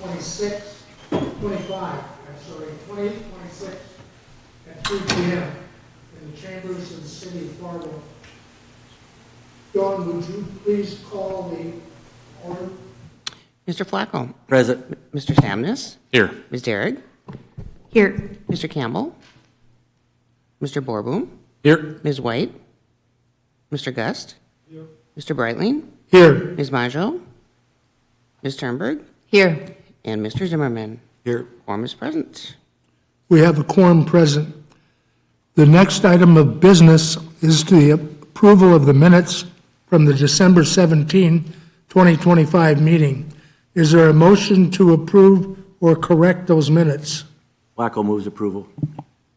26, 25, 26 at 3 p.m. in the chambers of the city of Fargo. Dawn, would you please call the order? Mr. Flacco. Present. Mr. Samness. Here. Ms. Derrick. Here. Mr. Campbell. Mr. Borboom. Here. Ms. White. Mr. Gust. Here. Mr. Breitling. Here. Ms. Majo. Ms. Turnberg. Here. And Mr. Zimmerman. Here. Quorum is present. We have a quorum present. The next item of business is the approval of the minutes from the December 17, 2025 meeting. Is there a motion to approve or correct those minutes? Flacco moves approval.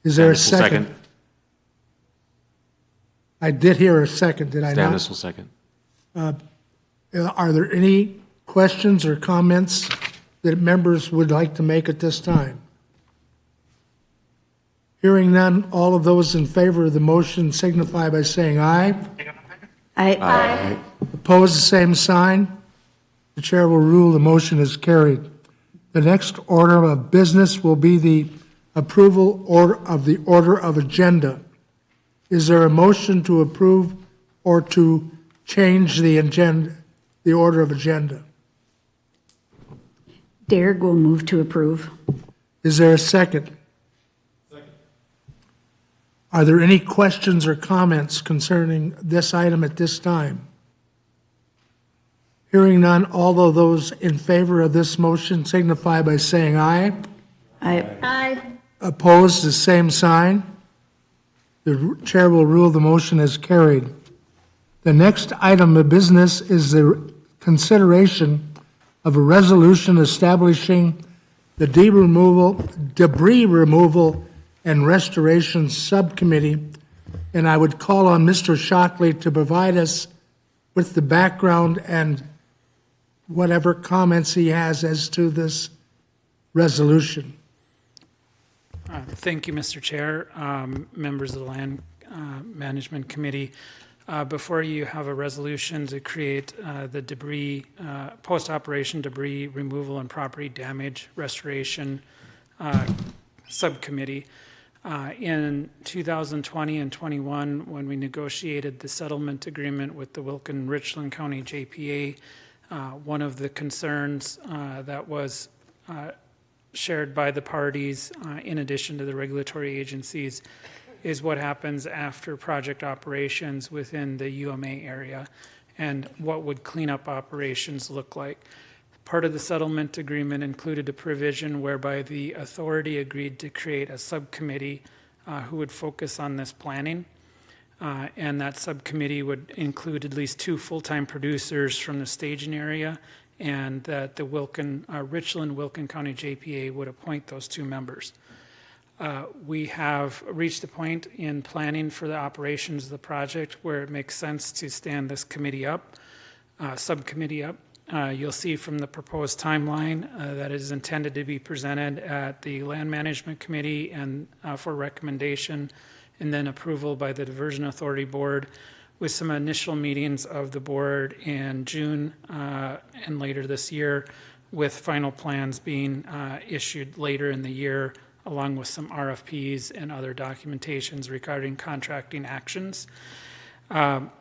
Is there a Stanis will second? I did hear a second, did I not? Stanis will second. Are there any questions or comments that members would like to make at this time? Hearing none, all of those in favor of the motion signify by saying aye. Aye. Opposed, the same sign. The chair will rule the motion is carried. The next order of business will be the approval of the order of agenda. Is there a motion to approve or to change the agenda, the order of agenda? Derrick will move to approve. Is there a second? Second. Are there any questions or comments concerning this item at this time? Hearing none, all of those in favor of this motion signify by saying aye. Aye. Opposed, the same sign. The chair will rule the motion is carried. The next item of business is the consideration of a resolution establishing the debris removal and restoration subcommittee. And I would call on Mr. Shockley to provide us with the background and whatever comments he has as to this resolution. Thank you, Mr. Chair, members of the Land Management Committee. Before you have a resolution to create the debris, post-operation debris removal and property damage restoration subcommittee. In 2020 and 21, when we negotiated the settlement agreement with the Wilkin-Richland County JPA, one of the concerns that was shared by the parties, in addition to the regulatory agencies, is what happens after project operations within the UMA area and what would cleanup operations look like. Part of the settlement agreement included a provision whereby the authority agreed to create a subcommittee who would focus on this planning. And that subcommittee would include at least 2 full-time producers from the staging area, and that the Richland-Wilkin County JPA would appoint those 2 members. We have reached a point in planning for the operations of the project where it makes sense to stand this committee up, subcommittee up. You'll see from the proposed timeline that is intended to be presented at the Land Management Committee and for recommendation and then approval by the Diversion Authority Board, with some initial meetings of the board in June and later this year, with final plans being issued later in the year, along with some RFPs and other documentations regarding contracting actions.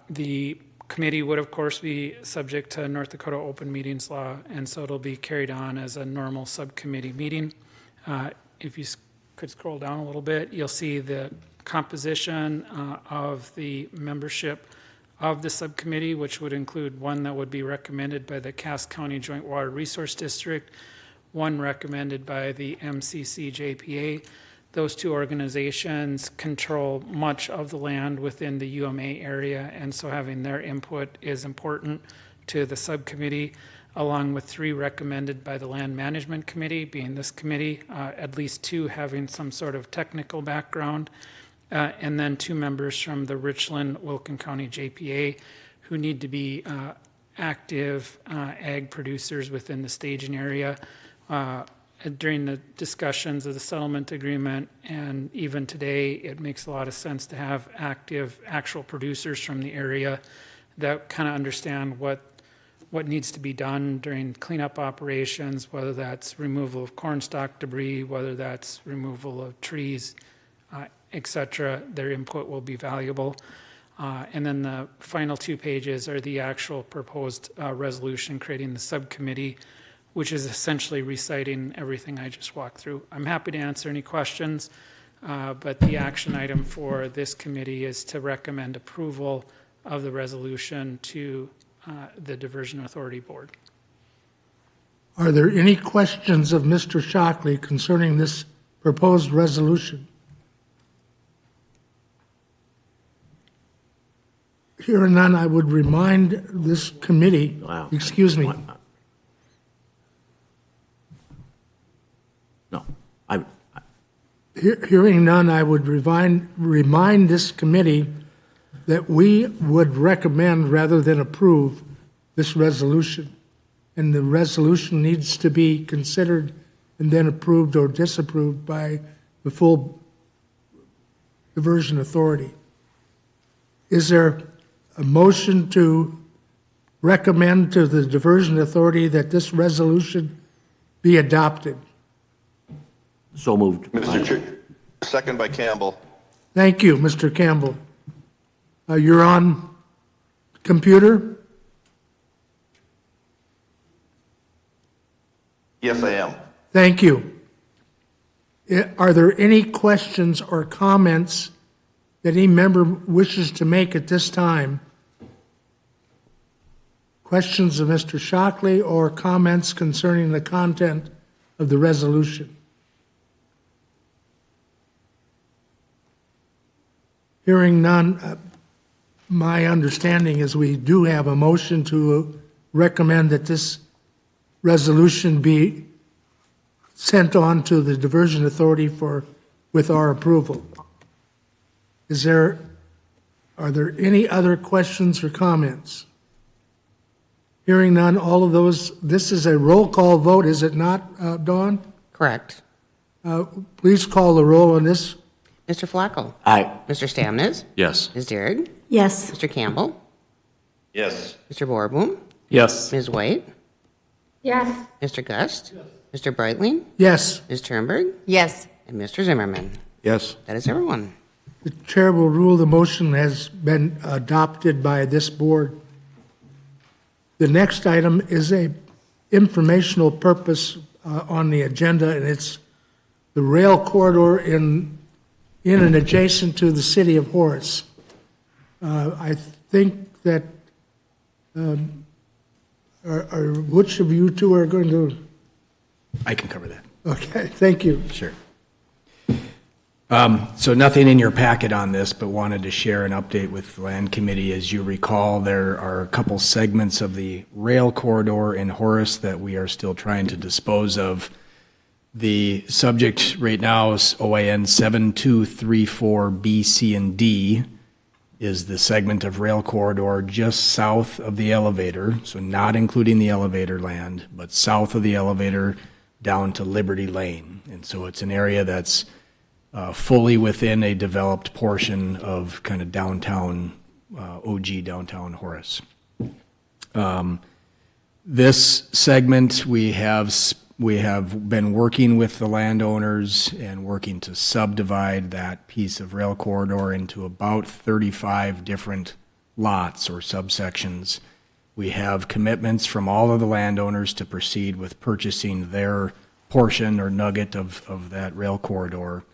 The committee would, of course, be subject to North Dakota open meetings law, and so it'll be carried on as a normal subcommittee meeting. If you could scroll down a little bit, you'll see the composition of the membership of the subcommittee, which would include 1 that would be recommended by the Cass County Joint Water Resource District, 1 recommended by the MCC JPA. Those 2 organizations control much of the land within the UMA area, and so having their input is important to the subcommittee, along with 3 recommended by the Land Management Committee, being this committee, at least 2 having some sort of technical background, and then 2 members from the Richland-Wilkin County JPA who need to be active ag producers within the staging area. During the discussions of the settlement agreement, and even today, it makes a lot of sense to have active, actual producers from the area that kind of understand what what needs to be done during cleanup operations, whether that's removal of cornstalk debris, whether that's removal of trees, et cetera. Their input will be valuable. And then the final 2 pages are the actual proposed resolution creating the subcommittee, which is essentially reciting everything I just walked through. I'm happy to answer any questions, but the action item for this committee is to recommend approval of the resolution to the Diversion Authority Board. Are there any questions of Mr. Shockley concerning this proposed resolution? Hearing none, I would remind this committee, Wow. excuse me, No, hearing none, I would remind this committee that we would recommend rather than approve this resolution. And the resolution needs to be considered and then approved or disapproved by the full diversion authority. Is there a motion to recommend to the diversion authority that this resolution be adopted? so moved. Mr. Chair, second by Campbell. Thank you, Mr. Campbell. You're on computer? Yes, I am. Thank you. Are there any questions or comments that any member wishes to make at this time? Questions of Mr. Shockley or comments concerning the content of the resolution? Hearing none, my understanding is we do have a motion to recommend that this resolution be sent on to the diversion authority with our approval. Are there any other questions or comments? Hearing none, all of those, this is a roll call vote, is it not, Dawn? Correct. Please call the roll on this. Mr. Flacco? Aye. Mr. Stamnes? Yes. Ms. Derrig? Yes. Mr. Campbell? Yes. Mr. Borboom? Yes. Ms. White? Yes. Mr. Gust? Mr. Breitling? Yes, Ms. Turnberg? Yes. And Mr. Zimmerman? Yes. That is everyone. the chair will rule the motion has been adopted by this board. The next item is a informational purpose on the agenda, and it's the rail corridor in and adjacent to the city of Horace. I think that, which of you two are going to, I can cover that. okay, thank you. Sure. So nothing in your packet on this, but wanted to share an update with the Land Committee. As you recall, there are a couple segments of the rail corridor in Horace that we are still trying to dispose of. The subject right now is OIN 7234 B, C, and D is the segment of rail corridor just south of the elevator, so not including the elevator land, but south of the elevator down to Liberty Lane. And so it's an area that's fully within a developed portion of kind of downtown, OG downtown Horace. This segment, we have been working with the landowners and working to subdivide that piece of rail corridor into about 35 different lots or subsections. We have commitments from all of the landowners to proceed with purchasing their portion or nugget of that rail corridor.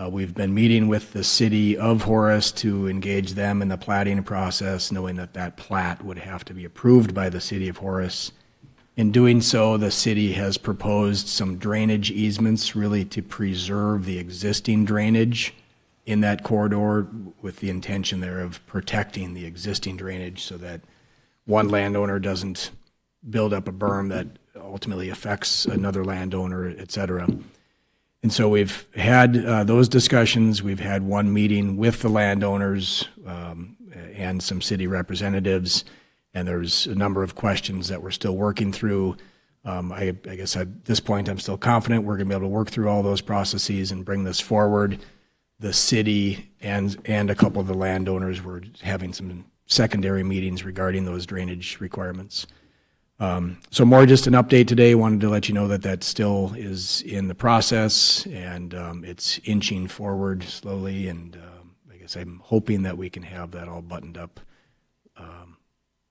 We've been meeting with the city of Horace to engage them in the platting process, knowing that that plat would have to be approved by the city of Horace. In doing so, the city has proposed some drainage easements really to preserve the existing drainage in that corridor with the intention there of protecting the existing drainage so that one landowner doesn't build up a berm that ultimately affects another landowner, et cetera. And so we've had those discussions. We've had one meeting with the landowners and some city representatives, and there's a number of questions that we're still working through. I guess at this point, I'm still confident we're going to be able to work through all those processes and bring this forward. The city and a couple of the landowners were having some secondary meetings regarding those drainage requirements. So more just an update today. Wanted to let you know that that still is in the process, and it's inching forward slowly. And I guess I'm hoping that we can have that all buttoned up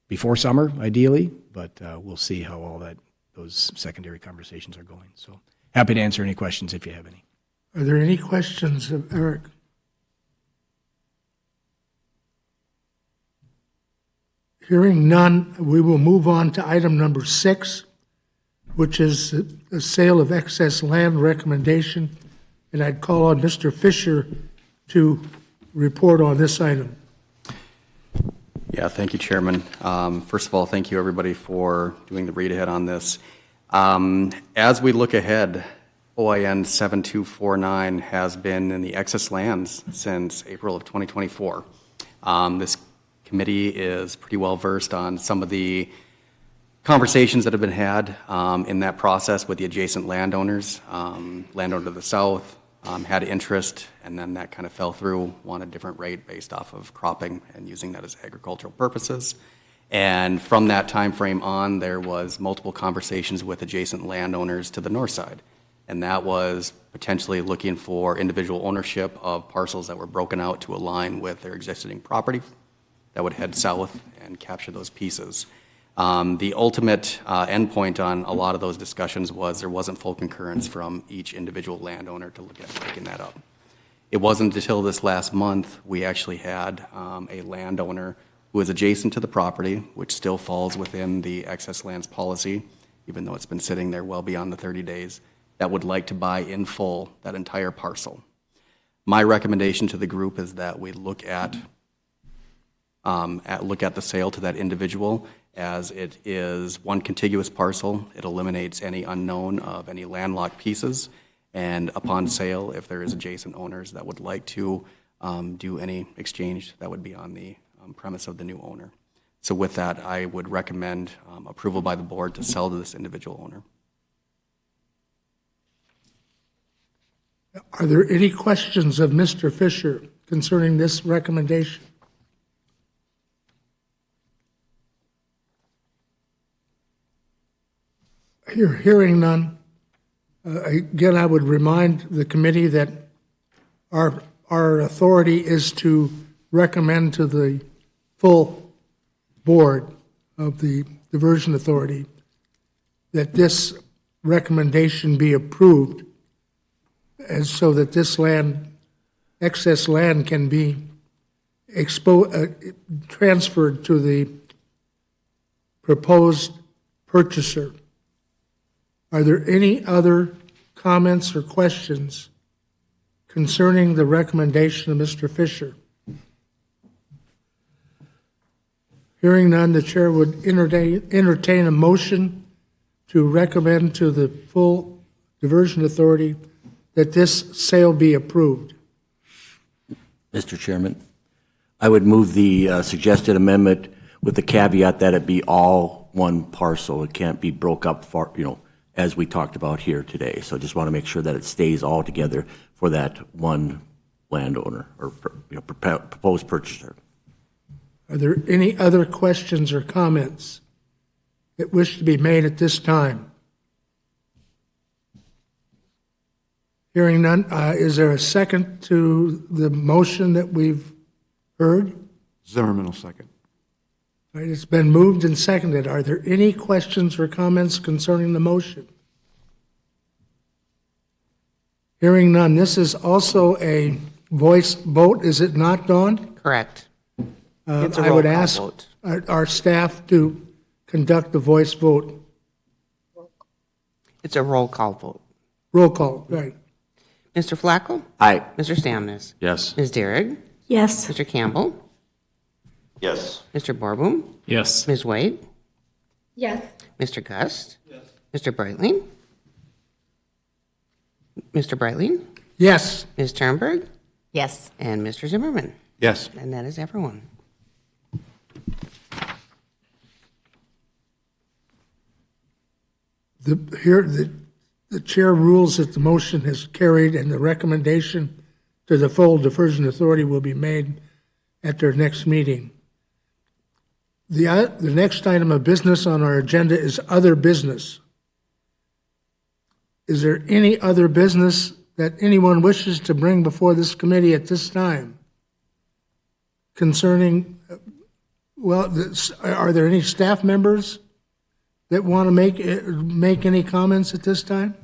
before summer, ideally. But we'll see how all those secondary conversations are going. So happy to answer any questions if you have any. Are there any questions of Eric? Hearing none, we will move on to item number 6, which is the sale of excess land recommendation. And I'd call on Mr. Fisher to report on this item. Yeah, thank you, Chairman. First of all, thank you, everybody, for doing the read-ahead on this. As we look ahead, OIN 7249 has been in the excess lands since April of 2024. This committee is pretty well versed on some of the conversations that have been had in that process with the adjacent landowners. Landowner to the south had interest, and then that kind of fell through, wanted a different rate based off of cropping and using that as agricultural purposes. And from that time frame on, there was multiple conversations with adjacent landowners to the north side. And that was potentially looking for individual ownership of parcels that were broken out to align with their existing property that would head south and capture those pieces. The ultimate endpoint on a lot of those discussions was there wasn't full concurrence from each individual landowner to look at picking that up. It wasn't until this last month we actually had a landowner who is adjacent to the property, which still falls within the excess lands policy, even though it's been sitting there well beyond the 30 days, that would like to buy in full that entire parcel. My recommendation to the group is that we look at the sale to that individual, as it is one contiguous parcel. It eliminates any unknown of any landlocked pieces. And upon sale, if there is adjacent owners that would like to do any exchange, that would be on the premise of the new owner. So with that, I would recommend approval by the board to sell to this individual owner. Are there any questions of Mr. Fisher concerning this recommendation? Hearing none, again, I would remind the committee that our authority is to recommend to the full board of the Diversion Authority that this recommendation be approved, and so that this land, excess land, can be transferred to the proposed purchaser. Are there any other comments or questions concerning the recommendation of Mr. Fisher? Hearing none, the chair would entertain a motion to recommend to the full Diversion Authority that this sale be approved. Mr. Chairman, I would move the suggested amendment with the caveat that it be all one parcel. It can't be broke up for, as we talked about here today. So just want to make sure that it stays all together for that one landowner or proposed purchaser. Are there any other questions or comments that wish to be made at this time? Hearing none, is there a second to the motion that we've heard? Zimmerman will second. All right, it's been moved and seconded. Are there any questions or comments concerning the motion? Hearing none, this is also a voice vote, is it not, Dawn? Correct. It's a I roll would call ask vote. our staff to conduct the voice vote. It's a roll call vote. Roll call, right. Mr. Flacco? Aye. Mr. Stamnes? Yes. Ms. Derrig? Yes. Mr. Campbell? Yes. Mr. Barboom? Yes. Ms. White? Yes. Mr. Gust? Yes. Mr. Breitling? Mr. Breitling? Yes, Ms. Turnberg? Yes. And Mr. Zimmerman? Yes. And that is everyone. the chair rules that the motion is carried and the recommendation to the full Diversion Authority will be made at their next meeting. The next item of business on our agenda is other business. Is there any other business that anyone wishes to bring before this committee at this time concerning, are there any staff members that want to make any comments at this time?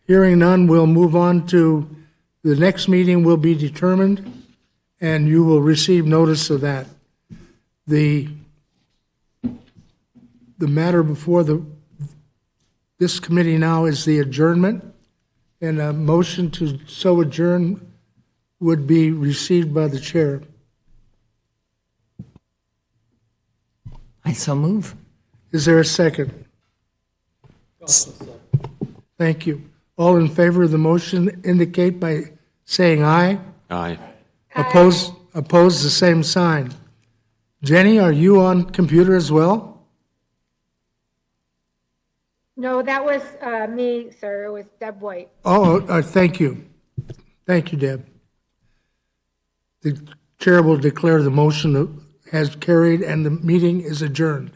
Hearing none, we'll move on to the next meeting will be determined, and you will receive notice of that. The matter before this committee now is the adjournment, and a motion to so adjourn would be received by the chair. I so move. Is there a second? Thank you. All in favor of the motion indicate by saying aye. Aye. Oppose the same sign. Jenny, are you on computer as well? No, that was me, sir. It was Deb White. Thank you. Thank you, Deb. The chair will declare the motion has carried and the meeting is adjourned.